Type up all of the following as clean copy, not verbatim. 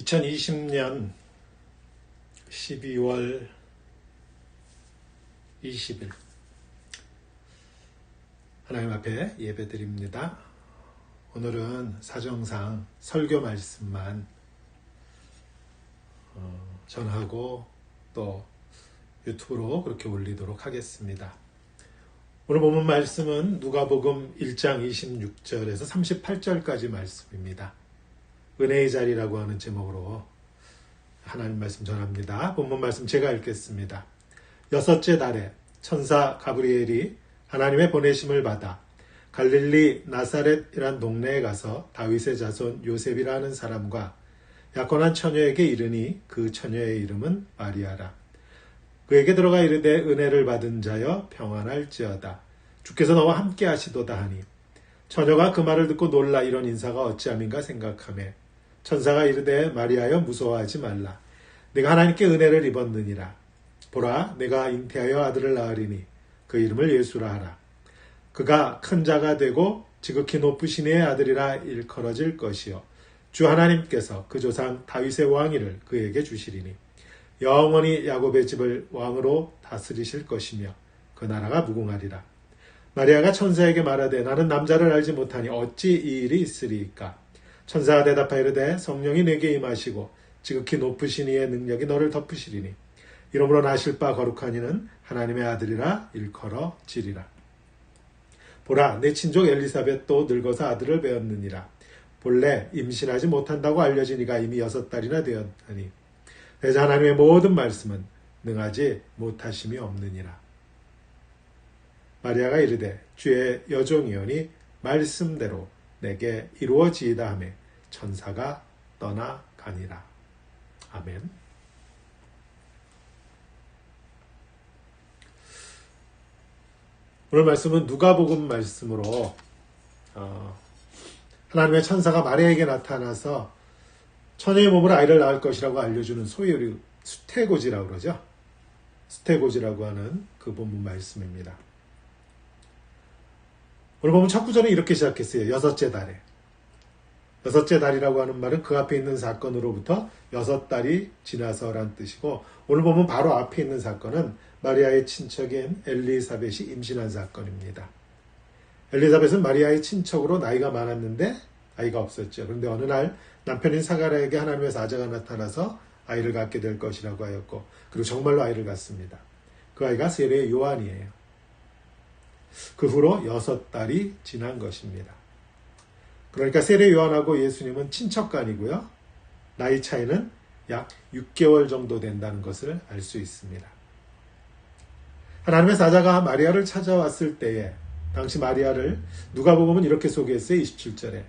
2020년 12월 20일 하나님 앞에 예배드립니다. 오늘은 사정상 설교 말씀만 전하고 또 유튜브로 그렇게 올리도록 하겠습니다. 오늘 본문 말씀은 누가복음 1장 26절에서 38절까지 말씀입니다. 은혜의 자리라고 하는 제목으로 하나님 말씀 전합니다. 본문 말씀 제가 읽겠습니다. 여섯째 달에 천사 가브리엘이 하나님의 보내심을 받아 갈릴리 나사렛이란 동네에 가서 다윗의 자손 요셉이라 하는 사람과 약혼한 처녀에게 이르니 그 처녀의 이름은 마리아라. 그에게 들어가 이르되 은혜를 받은 자여 평안할지어다. 주께서 너와 함께 하시도다 하니 처녀가 그 말을 듣고 놀라 이런 인사가 어찌함인가 생각하매 천사가 이르되 마리아여 무서워하지 말라. 내가 하나님께 은혜를 입었느니라. 보라 내가 잉태하여 아들을 낳으리니 그 이름을 예수라 하라. 그가 큰 자가 되고 지극히 높으신 이의 아들이라 일컬어질 것이요 주 하나님께서 그 조상 다윗의 왕위를 그에게 주시리니 영원히 야곱의 집을 왕으로 다스리실 것이며 그 나라가 무궁하리라. 마리아가 천사에게 말하되 나는 남자를 알지 못하니 어찌 이 일이 있으리이까. 천사가 대답하여 이르되 성령이 내게 임하시고 지극히 높으신 이의 능력이 너를 덮으시리니 이러므로 나실 바 거룩한 이는 하나님의 아들이라 일컬어지리라. 보라 내 친족 엘리사벳도 늙어서 아들을 배었느니라. 본래 임신하지 못한다고 알려진 이가 이미 6달이나 되었다니 대자 하나님의 모든 말씀은 능하지 못하심이 없느니라. 마리아가 이르되 주의 여종이오니 말씀대로 내게 이루어지이다 하매 천사가 떠나가니라. 아멘. 오늘 말씀은 누가복음 말씀으로 하나님의 천사가 마리아에게 나타나서 처녀의 몸으로 아이를 낳을 것이라고 알려주는 소위 우리 수태고지라고 그러죠. 수태고지라고 하는 그 본문 말씀입니다. 오늘 보면 첫 구절은 이렇게 시작했어요. 여섯째 달에. 여섯째 달이라고 하는 말은 그 앞에 있는 사건으로부터 6달이 지나서란 뜻이고 오늘 보면 바로 앞에 있는 사건은 마리아의 친척인 엘리사벳이 임신한 사건입니다. 엘리사벳은 마리아의 친척으로 나이가 많았는데 아이가 없었죠. 그런데 어느 날 남편인 사가랴에게 하나님의 사자가 나타나서 아이를 갖게 될 것이라고 하였고 그리고 정말로 아이를 갖습니다. 그 아이가 세례 요한이에요. 그 후로 6달이 지난 것입니다. 그러니까 세례 요한하고 예수님은 친척간이고요. 나이 차이는 약 6개월 정도 된다는 것을 알 수 있습니다. 하나님의 사자가 마리아를 찾아왔을 때에 당시 마리아를 누가복음은 이렇게 소개했어요. 27절에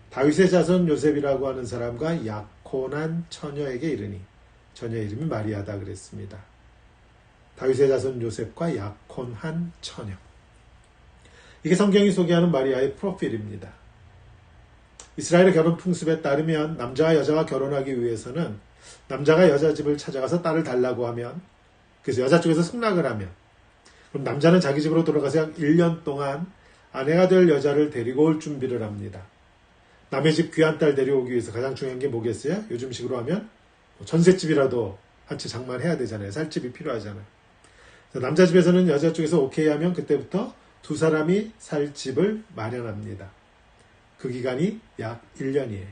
다윗의 자손 요셉이라고 하는 사람과 약혼한 처녀에게 이르니 처녀의 이름이 마리아다 그랬습니다. 다윗의 자손 요셉과 약혼한 처녀. 이게 성경이 소개하는 마리아의 프로필입니다. 이스라엘의 결혼 풍습에 따르면 남자와 여자가 결혼하기 위해서는 남자가 여자 집을 찾아가서 딸을 달라고 하면 그래서 여자 쪽에서 승낙을 하면 그럼 남자는 자기 집으로 돌아가서 약 1년 동안 아내가 될 여자를 데리고 올 준비를 합니다. 남의 집 귀한 딸 데려오기 위해서 가장 중요한 게 뭐겠어요? 요즘식으로 하면 전셋집이라도 한 채 장만해야 되잖아요. 살 집이 필요하잖아요. 남자 집에서는 여자 쪽에서 오케이 하면 그때부터 두 사람이 살 집을 마련합니다. 그 기간이 약 1년이에요.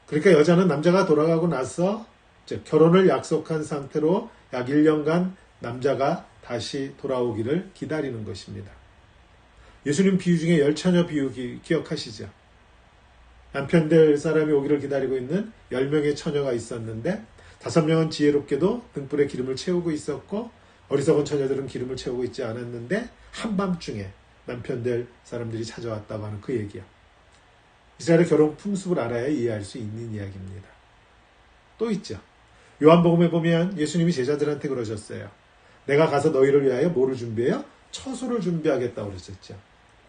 그러니까 여자는 남자가 돌아가고 나서 결혼을 약속한 상태로 약 1년간 남자가 다시 돌아오기를 기다리는 것입니다. 예수님 비유 중에 열처녀 비유 기억하시죠? 남편 될 사람이 오기를 기다리고 있는 10명의 처녀가 있었는데 5명은 지혜롭게도 등불에 기름을 채우고 있었고 어리석은 처녀들은 기름을 채우고 있지 않았는데 한밤중에 남편 될 사람들이 찾아왔다고 하는 그 얘기야. 이스라엘의 결혼 풍습을 알아야 이해할 수 있는 이야기입니다. 또 있죠. 요한복음에 보면 예수님이 제자들한테 그러셨어요. 내가 가서 너희를 위하여 뭐를 준비해요? 처소를 준비하겠다고 그러셨죠.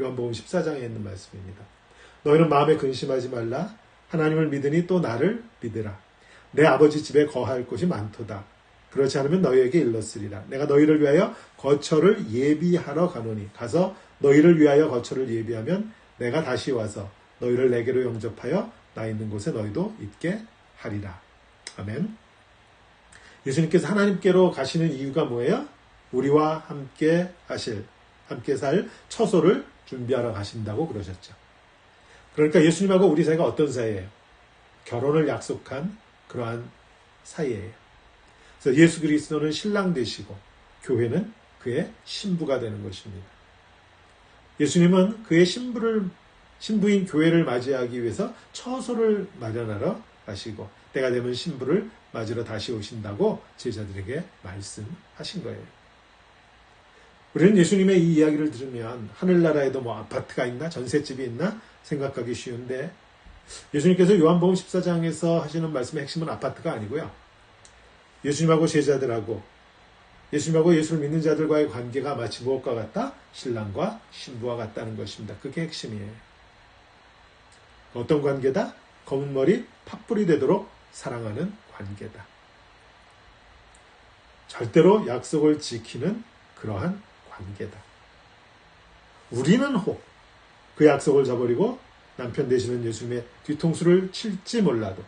요한복음 14장에 있는 말씀입니다. 너희는 마음에 근심하지 말라. 하나님을 믿으니 또 나를 믿으라. 내 아버지 집에 거할 곳이 많도다. 그렇지 않으면 너희에게 일렀으리라. 내가 너희를 위하여 거처를 예비하러 가노니 가서 너희를 위하여 거처를 예비하면 내가 다시 와서 너희를 내게로 영접하여 나 있는 곳에 너희도 있게 하리라. 아멘. 예수님께서 하나님께로 가시는 이유가 뭐예요? 우리와 함께 살 처소를 준비하러 가신다고 그러셨죠. 그러니까 예수님하고 우리 사이가 어떤 사이예요? 결혼을 약속한 그러한 사이예요. 그래서 예수 그리스도는 신랑 되시고 교회는 그의 신부가 되는 것입니다. 예수님은 그의 신부인 교회를 맞이하기 위해서 처소를 마련하러 가시고 때가 되면 신부를 맞으러 다시 오신다고 제자들에게 말씀하신 거예요. 우리는 예수님의 이 이야기를 들으면 하늘나라에도 뭐 아파트가 있나 전셋집이 있나 생각하기 쉬운데 예수님께서 요한복음 14장에서 하시는 말씀의 핵심은 아파트가 아니고요. 예수님하고 제자들하고 예수님하고 예수를 믿는 자들과의 관계가 마치 무엇과 같다? 신랑과 신부와 같다는 것입니다. 그게 핵심이에요. 어떤 관계다? 검은 머리 팥불이 되도록 사랑하는 관계다. 절대로 약속을 지키는 그러한 관계다. 우리는 혹 그 약속을 저버리고 남편 되시는 예수님의 뒤통수를 칠지 몰라도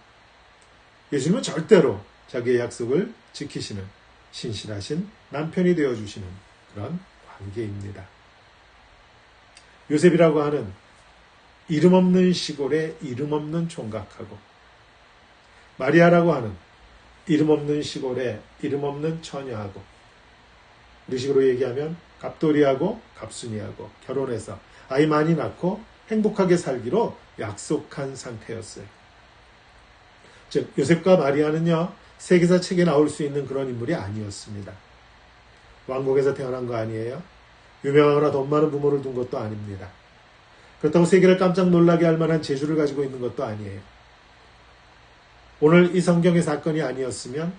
예수님은 절대로 자기의 약속을 지키시는 신실하신 남편이 되어주시는 그런 관계입니다. 요셉이라고 하는 이름 없는 시골의 이름 없는 총각하고 마리아라고 하는 이름 없는 시골의 이름 없는 처녀하고 우리 식으로 얘기하면 갑돌이하고 갑순이하고 결혼해서 아이 많이 낳고 행복하게 살기로 약속한 상태였어요. 즉 요셉과 마리아는요 세계사 책에 나올 수 있는 그런 인물이 아니었습니다. 왕국에서 태어난 거 아니에요. 유명하거나 돈 많은 부모를 둔 것도 아닙니다. 그렇다고 세계를 깜짝 놀라게 할 만한 재주를 가지고 있는 것도 아니에요. 오늘 이 성경의 사건이 아니었으면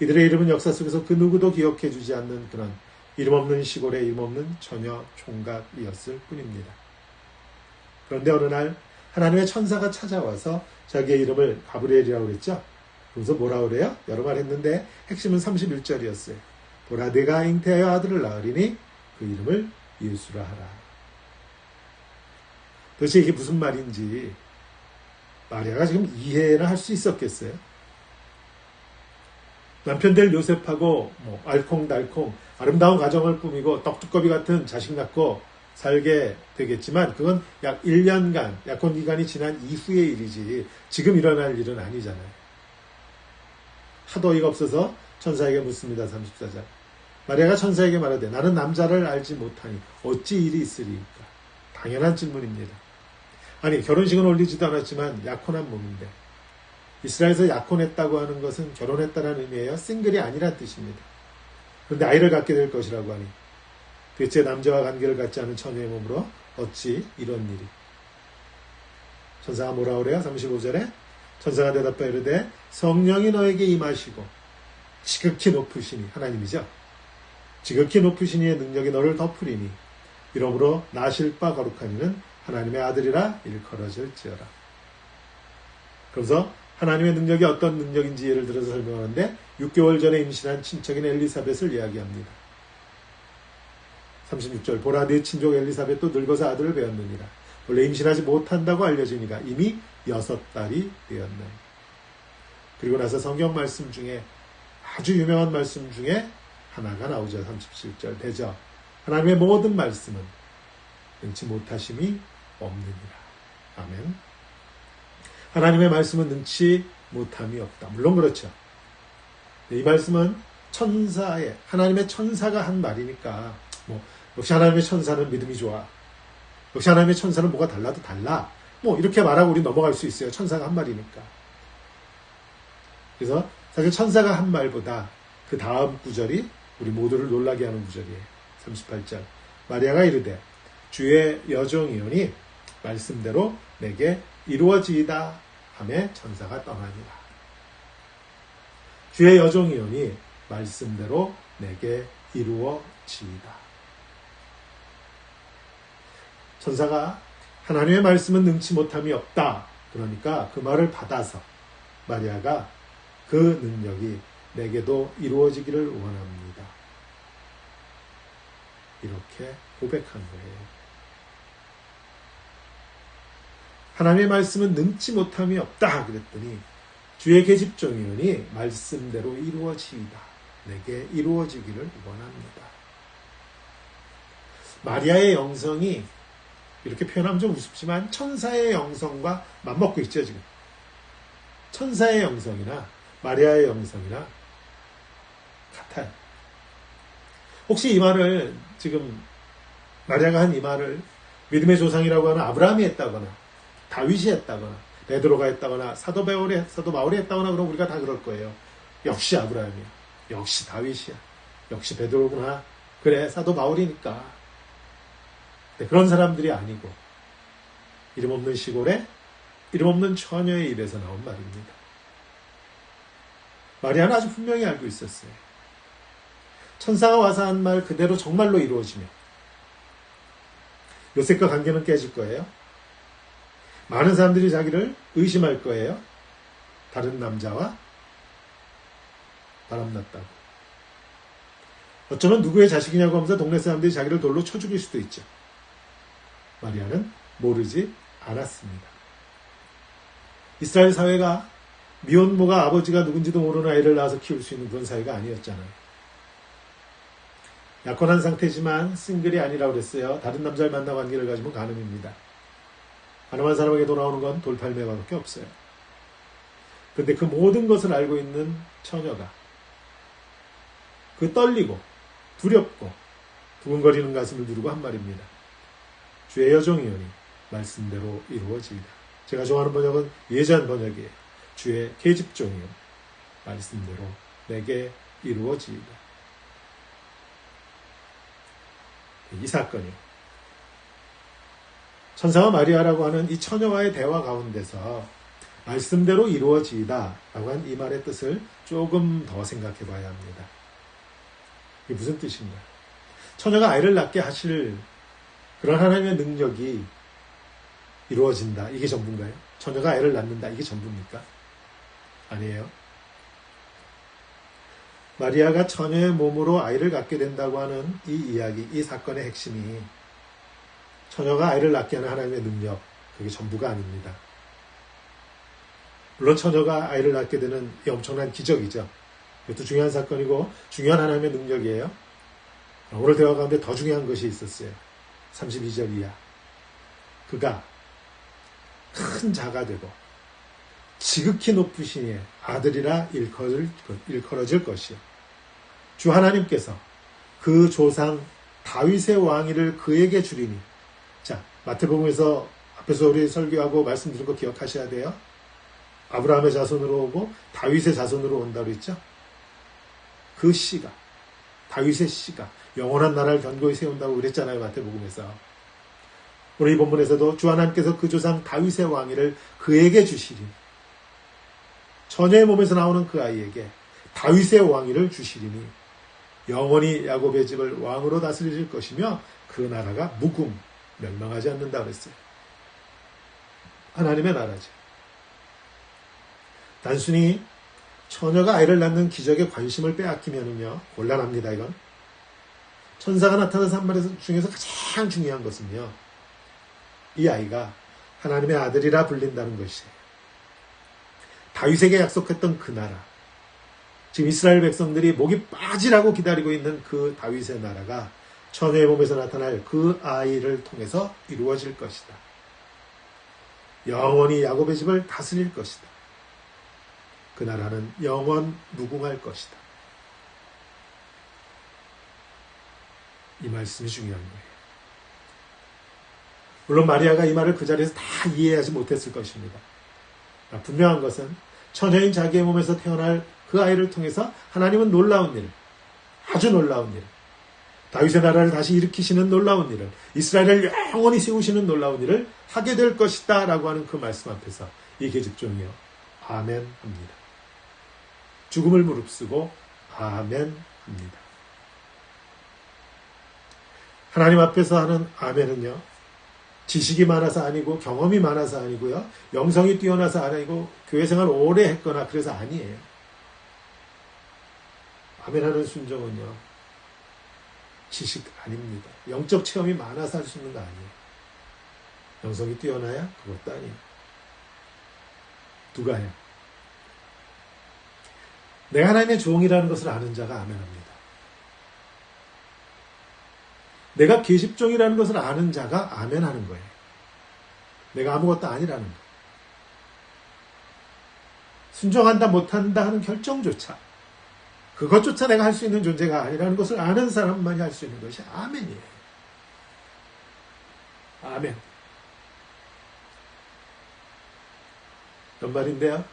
이들의 이름은 역사 속에서 그 누구도 기억해 주지 않는 그런 이름 없는 시골의 이름 없는 처녀 총각이었을 뿐입니다. 그런데 어느 날 하나님의 천사가 찾아와서 자기의 이름을 가브리엘이라고 그랬죠. 그래서 뭐라 그래요? 여러 말 했는데 핵심은 31절이었어요. 보라 내가 잉태하여 아들을 낳으리니 그 이름을 예수라 하라. 도대체 이게 무슨 말인지 마리아가 지금 이해나 할 수 있었겠어요? 남편 될 요셉하고 알콩달콩 아름다운 가정을 꾸미고 떡두꺼비 같은 자식 낳고 살게 되겠지만 그건 약 1년간 약혼 기간이 지난 이후의 일이지 지금 일어날 일은 아니잖아요. 하도 어이가 없어서 천사에게 묻습니다. 34절. 마리아가 천사에게 말하되 나는 남자를 알지 못하니 어찌 일이 있으리까. 당연한 질문입니다. 아니 결혼식은 올리지도 않았지만 약혼한 몸인데 이스라엘에서 약혼했다고 하는 것은 결혼했다는 의미예요. 싱글이 아니란 뜻입니다. 그런데 아이를 갖게 될 것이라고 하니 대체 남자와 관계를 갖지 않은 처녀의 몸으로 어찌 이런 일이. 천사가 뭐라 그래요? 35절에 천사가 대답하여 이르되 성령이 너에게 임하시고 지극히 높으시니 하나님이죠. 지극히 높으시니의 능력이 너를 덮으리니 이러므로 나실 바 거룩하니는 하나님의 아들이라 일컬어질지어라. 그래서 하나님의 능력이 어떤 능력인지 예를 들어서 설명하는데 6개월 전에 임신한 친척인 엘리사벳을 이야기합니다. 36절 보라 네 친족 엘리사벳도 늙어서 아들을 배었느니라. 원래 임신하지 못한다고 알려지니가 이미 6달이 되었나니. 그리고 나서 성경 말씀 중에 아주 유명한 말씀 중에 하나가 나오죠. 37절 대저 하나님의 모든 말씀은 능치 못하심이 없느니라. 아멘. 하나님의 말씀은 능치 못함이 없다. 물론 그렇죠. 이 말씀은 하나님의 천사가 한 말이니까 역시 하나님의 천사는 믿음이 좋아. 역시 하나님의 천사는 뭐가 달라도 달라. 이렇게 말하고 우리 넘어갈 수 있어요. 천사가 한 말이니까. 그래서 사실 천사가 한 말보다 그 다음 구절이 우리 모두를 놀라게 하는 구절이에요. 38절 마리아가 이르되 주의 여종이오니 말씀대로 내게 이루어지이다 하매 천사가 떠나니라. 주의 여종이오니 말씀대로 내게 이루어지이다. 천사가 하나님의 말씀은 능치 못함이 없다. 그러니까 그 말을 받아서 마리아가 그 능력이 내게도 이루어지기를 원합니다. 이렇게 고백한 거예요. 하나님의 말씀은 능치 못함이 없다 그랬더니 주의 계집종이오니 말씀대로 이루어지이다. 내게 이루어지기를 원합니다. 마리아의 영성이 이렇게 표현하면 좀 우습지만 천사의 영성과 맞먹고 있죠. 지금 천사의 영성이나 마리아의 영성이나 같아요. 혹시 이 말을 지금 마리아가 한 이 말을 믿음의 조상이라고 하는 아브라함이 했다거나 다윗이 했다거나 베드로가 했다거나 사도 바울이 했다거나 그럼 우리가 다 그럴 거예요. 역시 아브라함이야. 역시 다윗이야. 역시 베드로구나. 그래 사도 바울이니까. 네, 그런 사람들이 아니고 이름 없는 시골에 이름 없는 처녀의 입에서 나온 말입니다. 마리아는 아주 분명히 알고 있었어요. 천사가 와서 한 말 그대로 정말로 이루어지며 요셉과 관계는 깨질 거예요. 많은 사람들이 자기를 의심할 거예요. 다른 남자와 바람났다고. 어쩌면 누구의 자식이냐고 하면서 동네 사람들이 자기를 돌로 쳐 죽일 수도 있죠. 마리아는 모르지 않았습니다. 이스라엘 사회가 미혼모가 아버지가 누군지도 모르는 아이를 낳아서 키울 수 있는 그런 사회가 아니었잖아요. 약혼한 상태지만 싱글이 아니라고 그랬어요. 다른 남자를 만나 관계를 가지면 간음입니다. 가늠한 사람에게 돌아오는 건 돌팔매가밖에 없어요. 그런데 그 모든 것을 알고 있는 처녀가 그 떨리고 두렵고 두근거리는 가슴을 누르고 한 말입니다. 주의 여종이오니 말씀대로 이루어지이다. 제가 좋아하는 번역은 예전 번역이에요. 주의 계집종이오니 말씀대로 내게 이루어지이다. 이 사건이요. 천사와 마리아라고 하는 이 처녀와의 대화 가운데서 말씀대로 이루어지이다 라고 한 이 말의 뜻을 조금 더 생각해 봐야 합니다. 이게 무슨 뜻인가? 처녀가 아이를 낳게 하실 그런 하나님의 능력이 이루어진다. 이게 전부인가요? 처녀가 아이를 낳는다. 이게 전부입니까? 아니에요. 마리아가 처녀의 몸으로 아이를 갖게 된다고 하는 이 이야기, 이 사건의 핵심이 처녀가 아이를 낳게 하는 하나님의 능력, 그게 전부가 아닙니다. 물론 처녀가 아이를 낳게 되는 이 엄청난 기적이죠. 이것도 중요한 사건이고 중요한 하나님의 능력이에요. 오늘 대화 가운데 더 중요한 것이 있었어요. 32절 이하. 그가 큰 자가 되고 지극히 높으시니 아들이라 일컬어질 것이요. 주 하나님께서 그 조상 다윗의 왕위를 그에게 주리니. 자, 마태복음에서 앞에서 우리 설교하고 말씀드린 거 기억하셔야 돼요. 아브라함의 자손으로 오고 다윗의 자손으로 온다고 했죠. 그 씨가, 다윗의 씨가 영원한 나라를 견고히 세운다고 그랬잖아요. 마태복음에서. 오늘 이 본문에서도 주 하나님께서 그 조상 다윗의 왕위를 그에게 주시리니. 처녀의 몸에서 나오는 그 아이에게 다윗의 왕위를 주시리니 영원히 야곱의 집을 왕으로 다스릴 것이며 그 나라가 무궁 멸망하지 않는다 그랬어요. 하나님의 나라죠. 단순히 처녀가 아이를 낳는 기적에 관심을 빼앗기면은요 곤란합니다. 이건 천사가 나타나서 한 말 중에서 가장 중요한 것은요 이 아이가 하나님의 아들이라 불린다는 것이에요. 다윗에게 약속했던 그 나라, 지금 이스라엘 백성들이 목이 빠지라고 기다리고 있는 그 다윗의 나라가 처녀의 몸에서 나타날 그 아이를 통해서 이루어질 것이다. 영원히 야곱의 집을 다스릴 것이다. 그 나라는 영원 무궁할 것이다. 이 말씀이 중요한 거예요. 물론 마리아가 이 말을 그 자리에서 다 이해하지 못했을 것입니다. 분명한 것은 처녀인 자기의 몸에서 태어날 그 아이를 통해서 하나님은 놀라운 일, 아주 놀라운 일, 다윗의 나라를 다시 일으키시는 놀라운 일을, 이스라엘을 영원히 세우시는 놀라운 일을 하게 될 것이다 라고 하는 그 말씀 앞에서 이 계집종이요 아멘 합니다. 죽음을 무릅쓰고 아멘 합니다. 하나님 앞에서 하는 아멘은요 지식이 많아서 아니고 경험이 많아서 아니고요. 영성이 뛰어나서 아니고 교회 생활 오래 했거나 그래서 아니에요. 아멘하는 순종은요. 지식 아닙니다. 영적 체험이 많아서 할 수 있는 거 아니에요. 영성이 뛰어나야 그것도 아니에요. 누가 해요? 내가 하나님의 종이라는 것을 아는 자가 아멘합니다. 내가 계십종이라는 것을 아는 자가 아멘하는 거예요. 내가 아무것도 아니라는 거예요. 순종한다 못한다 하는 결정조차, 그것조차 내가 할 수 있는 존재가 아니라는 것을 아는 사람만이 할 수 있는 것이 아멘이에요. 아멘. 연말인데요,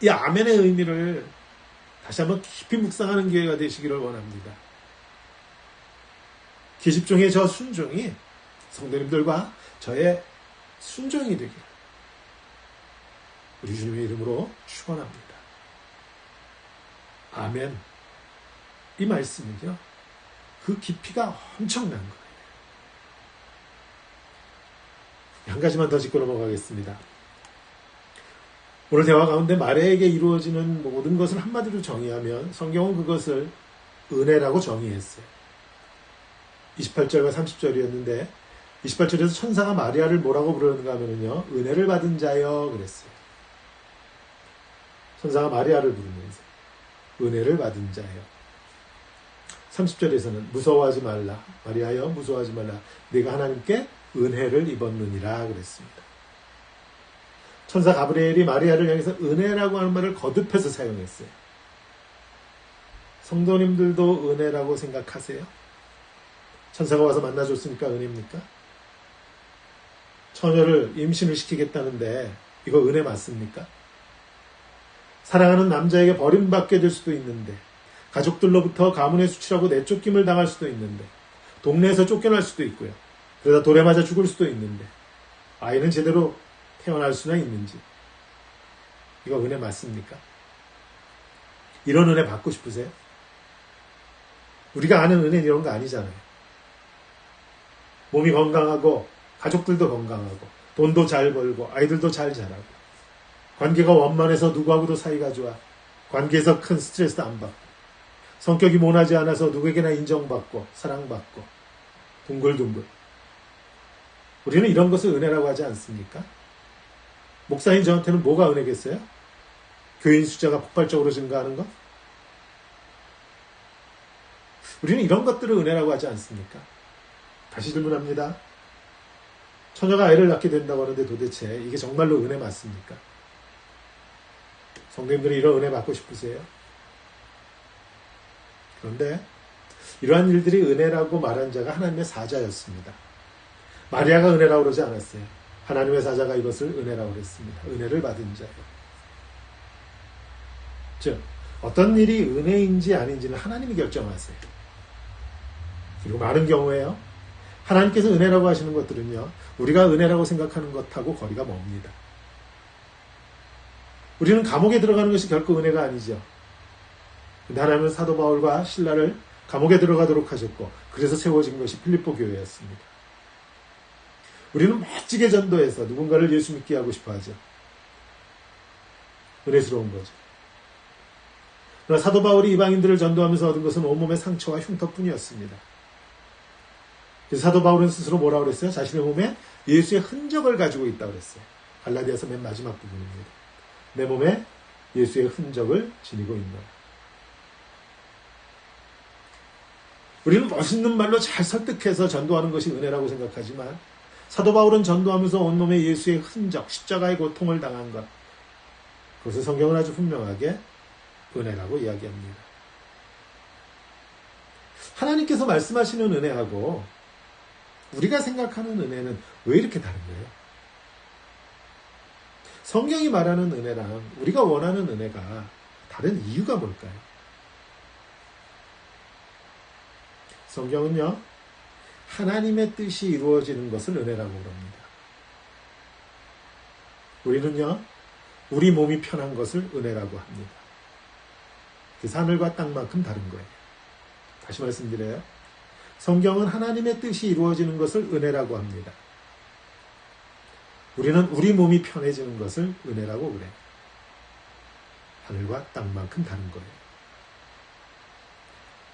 이 아멘의 의미를 다시 한번 깊이 묵상하는 기회가 되시기를 원합니다. 계십종의 저 순종이 성도님들과 저의 순종이 되기를 우리 주님의 이름으로 축원합니다. 아멘. 이 말씀은요, 그 깊이가 엄청난 거예요. 한 가지만 더 짚고 넘어가겠습니다. 오늘 대화 가운데 마리아에게 이루어지는 모든 것을 한마디로 정의하면 성경은 그것을 은혜라고 정의했어요. 28절과 30절이었는데 28절에서 천사가 마리아를 뭐라고 부르는가 하면요, 은혜를 받은 자여 그랬어요. 천사가 마리아를 부르면서 은혜를 받은 자여. 30절에서는 무서워하지 말라, 마리아여 무서워하지 말라, 네가 하나님께 은혜를 입었느니라 그랬습니다. 천사 가브리엘이 마리아를 향해서 은혜라고 하는 말을 거듭해서 사용했어요. 성도님들도 은혜라고 생각하세요? 천사가 와서 만나줬으니까 은혜입니까? 처녀를 임신을 시키겠다는데 이거 은혜 맞습니까? 사랑하는 남자에게 버림받게 될 수도 있는데, 가족들로부터 가문의 수치라고 내쫓김을 당할 수도 있는데, 동네에서 쫓겨날 수도 있고요. 그러다 돌에 맞아 죽을 수도 있는데, 아이는 제대로 태어날 수나 있는지, 이거 은혜 맞습니까? 이런 은혜 받고 싶으세요? 우리가 아는 은혜는 이런 거 아니잖아요. 몸이 건강하고 가족들도 건강하고 돈도 잘 벌고 아이들도 잘 자라고 관계가 원만해서 누구하고도 사이가 좋아, 관계에서 큰 스트레스도 안 받고, 성격이 모나지 않아서 누구에게나 인정받고 사랑받고 둥글둥글. 우리는 이런 것을 은혜라고 하지 않습니까? 목사님 저한테는 뭐가 은혜겠어요? 교인 숫자가 폭발적으로 증가하는 것? 우리는 이런 것들을 은혜라고 하지 않습니까? 다시 질문합니다. 처녀가 아이를 낳게 된다고 하는데 도대체 이게 정말로 은혜 맞습니까? 성도님들이 이런 은혜 받고 싶으세요? 그런데 이러한 일들이 은혜라고 말한 자가 하나님의 사자였습니다. 마리아가 은혜라고 그러지 않았어요. 하나님의 사자가 이것을 은혜라고 그랬습니다. 은혜를 받은 자요. 즉, 어떤 일이 은혜인지 아닌지는 하나님이 결정하세요. 그리고 많은 경우에요, 하나님께서 은혜라고 하시는 것들은요, 우리가 은혜라고 생각하는 것하고 거리가 멉니다. 우리는 감옥에 들어가는 것이 결코 은혜가 아니죠. 근데 하나님은 사도 바울과 실라를 감옥에 들어가도록 하셨고, 그래서 세워진 것이 필립보 교회였습니다. 우리는 멋지게 전도해서 누군가를 예수 믿게 하고 싶어 하죠. 은혜스러운 거죠. 그러나 사도 바울이 이방인들을 전도하면서 얻은 것은 온몸의 상처와 흉터뿐이었습니다. 그래서 사도 바울은 스스로 뭐라고 그랬어요? 자신의 몸에 예수의 흔적을 가지고 있다고 그랬어요. 갈라디아서 맨 마지막 부분입니다. 내 몸에 예수의 흔적을 지니고 있노라. 우리는 멋있는 말로 잘 설득해서 전도하는 것이 은혜라고 생각하지만, 사도 바울은 전도하면서 온몸에 예수의 흔적, 십자가의 고통을 당한 것, 그것을 성경은 아주 분명하게 은혜라고 이야기합니다. 하나님께서 말씀하시는 은혜하고 우리가 생각하는 은혜는 왜 이렇게 다른 거예요? 성경이 말하는 은혜랑 우리가 원하는 은혜가 다른 이유가 뭘까요? 성경은요, 하나님의 뜻이 이루어지는 것을 은혜라고 그럽니다. 우리는요, 우리 몸이 편한 것을 은혜라고 합니다. 그래서 하늘과 땅만큼 다른 거예요. 다시 말씀드려요. 성경은 하나님의 뜻이 이루어지는 것을 은혜라고 합니다. 우리는 우리 몸이 편해지는 것을 은혜라고 그래요. 하늘과 땅만큼 다른 거예요.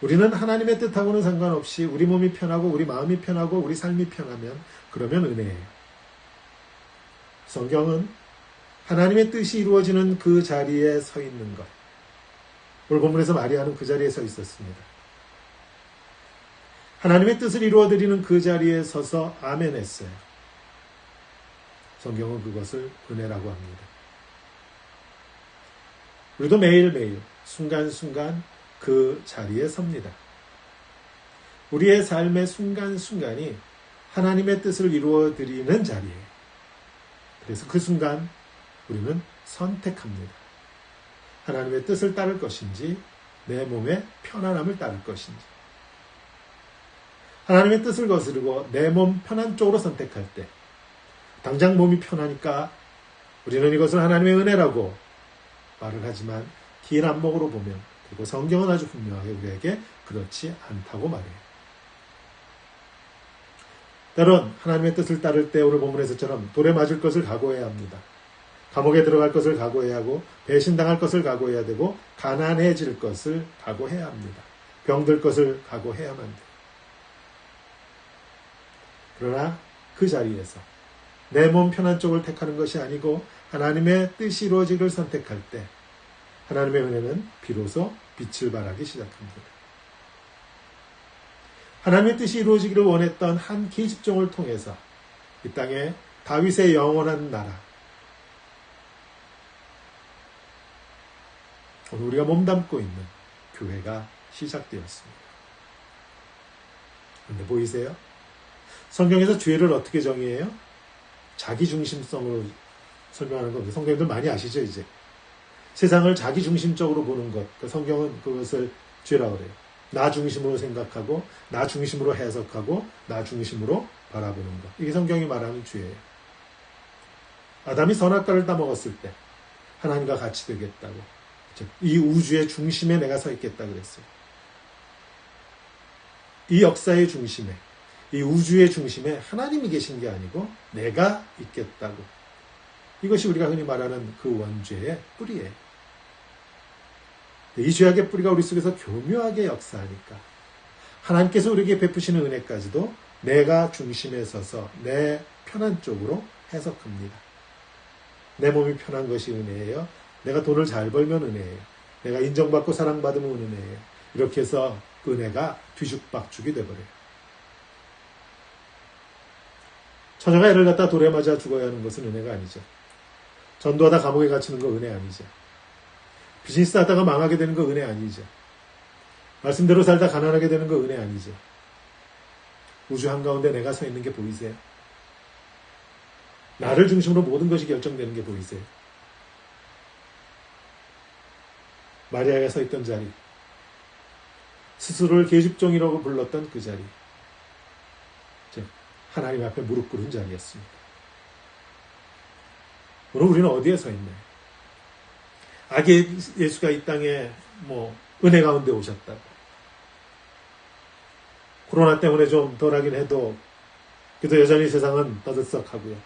우리는 하나님의 뜻하고는 상관없이 우리 몸이 편하고 우리 마음이 편하고 우리 삶이 편하면 그러면 은혜예요. 성경은 하나님의 뜻이 이루어지는 그 자리에 서 있는 것. 오늘 본문에서 마리아는 그 자리에 서 있었습니다. 하나님의 뜻을 이루어드리는 그 자리에 서서 아멘 했어요. 성경은 그것을 은혜라고 합니다. 우리도 매일매일 순간순간 그 자리에 섭니다. 우리의 삶의 순간순간이 하나님의 뜻을 이루어드리는 자리예요. 그래서 그 순간 우리는 선택합니다. 하나님의 뜻을 따를 것인지 내 몸의 편안함을 따를 것인지. 하나님의 뜻을 거스르고 내 몸 편한 쪽으로 선택할 때 당장 몸이 편하니까 우리는 이것을 하나님의 은혜라고 말을 하지만 긴 안목으로 보면 그리고 성경은 아주 분명하게 우리에게 그렇지 않다고 말해요. 때론 하나님의 뜻을 따를 때 오늘 본문에서처럼 돌에 맞을 것을 각오해야 합니다. 감옥에 들어갈 것을 각오해야 하고 배신당할 것을 각오해야 되고 가난해질 것을 각오해야 합니다. 병들 것을 각오해야만 돼요. 그러나 그 자리에서 내 몸 편한 쪽을 택하는 것이 아니고 하나님의 뜻이 이루어지기를 선택할 때 하나님의 은혜는 비로소 빛을 발하기 시작합니다. 하나님의 뜻이 이루어지기를 원했던 한 계집종을 통해서 이 땅에 다윗의 영원한 나라, 오늘 우리가 몸담고 있는 교회가 시작되었습니다. 그런데 보이세요? 성경에서 죄를 어떻게 정의해요? 자기중심성으로 설명하는 겁니다. 성경들 많이 아시죠, 이제? 세상을 자기중심적으로 보는 것. 성경은 그것을 죄라고 그래요. 나 중심으로 생각하고, 나 중심으로 해석하고, 나 중심으로 바라보는 것. 이게 성경이 말하는 죄예요. 아담이 선악과를 따먹었을 때 하나님과 같이 되겠다고. 이 우주의 중심에 내가 서 있겠다 그랬어요. 이 역사의 중심에, 이 우주의 중심에 하나님이 계신 게 아니고 내가 있겠다고. 이것이 우리가 흔히 말하는 그 원죄의 뿌리예요. 이 죄악의 뿌리가 우리 속에서 교묘하게 역사하니까 하나님께서 우리에게 베푸시는 은혜까지도 내가 중심에 서서 내 편한 쪽으로 해석합니다. 내 몸이 편한 것이 은혜예요. 내가 돈을 잘 벌면 은혜예요. 내가 인정받고 사랑받으면 은혜예요. 이렇게 해서 은혜가 뒤죽박죽이 돼버려요. 처녀가 애를 갖다 돌에 맞아 죽어야 하는 것은 은혜가 아니죠. 전도하다 감옥에 갇히는 거 은혜 아니죠. 비즈니스 하다가 망하게 되는 거 은혜 아니죠. 말씀대로 살다 가난하게 되는 거 은혜 아니죠. 우주 한가운데 내가 서 있는 게 보이세요? 나를 중심으로 모든 것이 결정되는 게 보이세요? 마리아가 서 있던 자리, 스스로를 계집종이라고 불렀던 그 자리, 즉 하나님 앞에 무릎 꿇은 자리였습니다. 오늘 우리는 어디에 서 있나요? 아기 예수가 이 땅에 은혜 가운데 오셨다고. 코로나 때문에 좀 덜하긴 해도 그래도 여전히 세상은 떠들썩하고요.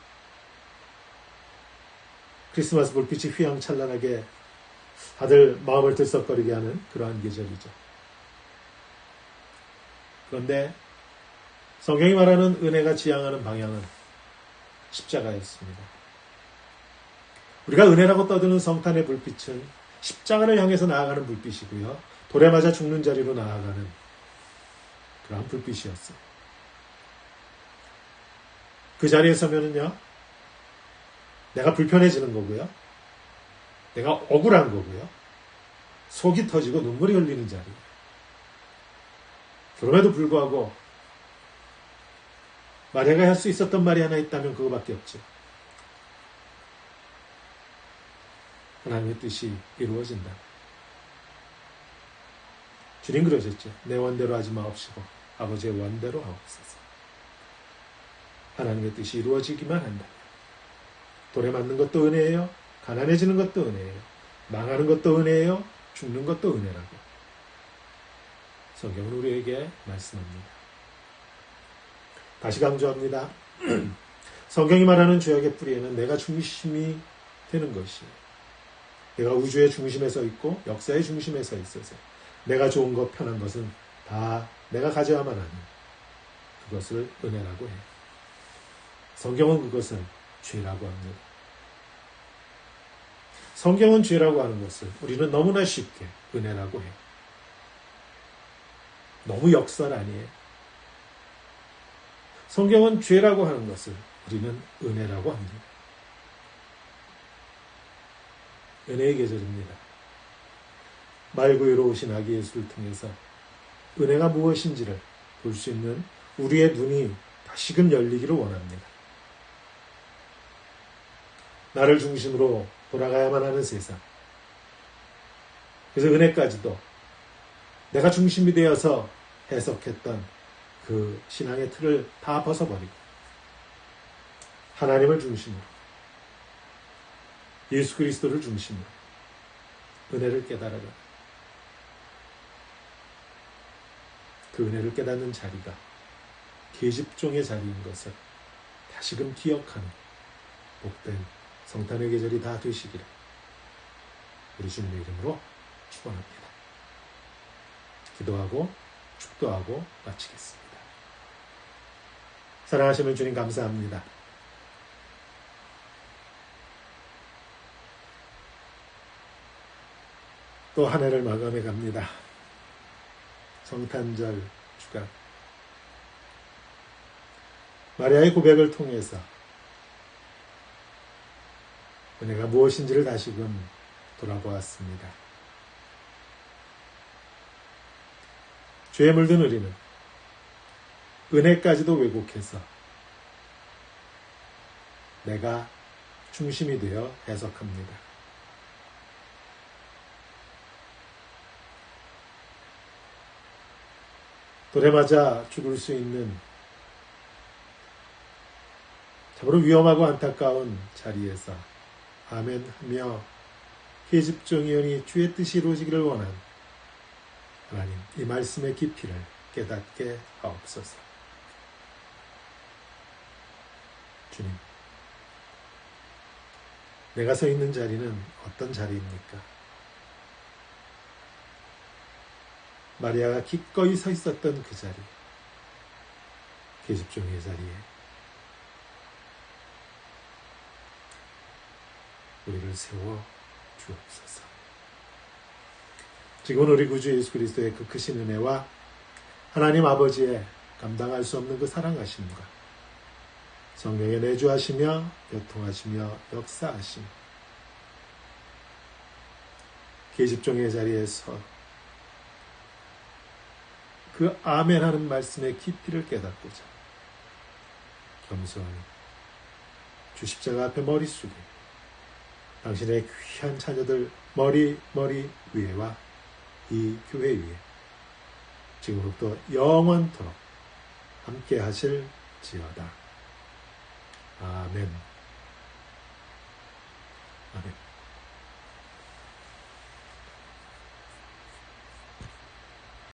크리스마스 불빛이 휘황찬란하게 다들 마음을 들썩거리게 하는 그러한 계절이죠. 그런데 성경이 말하는 은혜가 지향하는 방향은 십자가였습니다. 우리가 은혜라고 떠드는 성탄의 불빛은 십자가를 향해서 나아가는 불빛이고요. 돌에 맞아 죽는 자리로 나아가는 그러한 불빛이었어요. 그 자리에 서면은요, 내가 불편해지는 거고요. 내가 억울한 거고요. 속이 터지고 눈물이 흘리는 자리예요. 그럼에도 불구하고 마리아가 할 수 있었던 말이 하나 있다면 그거밖에 없죠. 하나님의 뜻이 이루어진다. 주님 그러셨죠. 내 원대로 하지 마옵시고 아버지의 원대로 하옵소서. 하나님의 뜻이 이루어지기만 한다면 돌에 맞는 것도 은혜예요. 가난해지는 것도 은혜예요. 망하는 것도 은혜예요. 죽는 것도 은혜라고 성경은 우리에게 말씀합니다. 다시 강조합니다. 성경이 말하는 죄악의 뿌리에는 내가 중심이 되는 것이에요. 내가 우주의 중심에 서 있고 역사의 중심에 서 있어서 내가 좋은 것, 편한 것은 다 내가 가져야만 하는 그것을 은혜라고 해요. 성경은 그것을 죄라고 합니다. 성경은 죄라고 하는 것을 우리는 너무나 쉽게 은혜라고 해요. 너무 역설 아니에요. 성경은 죄라고 하는 것을 우리는 은혜라고 합니다. 은혜의 계절입니다. 말구유로 오신 아기 예수를 통해서 은혜가 무엇인지를 볼 수 있는 우리의 눈이 다시금 열리기를 원합니다. 나를 중심으로 돌아가야만 하는 세상. 그래서 은혜까지도 내가 중심이 되어서 해석했던 그 신앙의 틀을 다 벗어버리고 하나님을 중심으로 예수 그리스도를 중심으로 은혜를 깨달아라. 그 은혜를 깨닫는 자리가 계집종의 자리인 것을 다시금 기억하는 복된 성탄의 계절이 다 되시기를 우리 주님의 이름으로 축원합니다. 기도하고 축도하고 마치겠습니다. 사랑하시는 주님 감사합니다. 또 한 해를 마감해 갑니다. 성탄절 주간 마리아의 고백을 통해서 은혜가 무엇인지를 다시금 돌아보았습니다. 죄에 물든 우리는 은혜까지도 왜곡해서 내가 중심이 되어 해석합니다. 돌에 맞아 죽을 수 있는 참으로 위험하고 안타까운 자리에서 아멘하며 계집종이오니 주의 뜻이 이루어지기를 원한 하나님, 이 말씀의 깊이를 깨닫게 하옵소서. 주님, 내가 서 있는 자리는 어떤 자리입니까? 마리아가 기꺼이 서 있었던 그 자리, 계집종의 자리에 우리를 세워 주옵소서. 지금은 우리 구주 예수 그리스도의 그 크신 은혜와 하나님 아버지의 감당할 수 없는 그 사랑하심과 성령의 내주하시며 교통하시며 역사하심 계집종의 자리에서 그 아멘하는 말씀의 깊이를 깨닫고자 겸손히 주 십자가 앞에 머리 숙여 당신의 귀한 자녀들 머리 위에와 이 교회 위에 지금부터 영원토록 함께 하실지어다. 아멘. 아멘.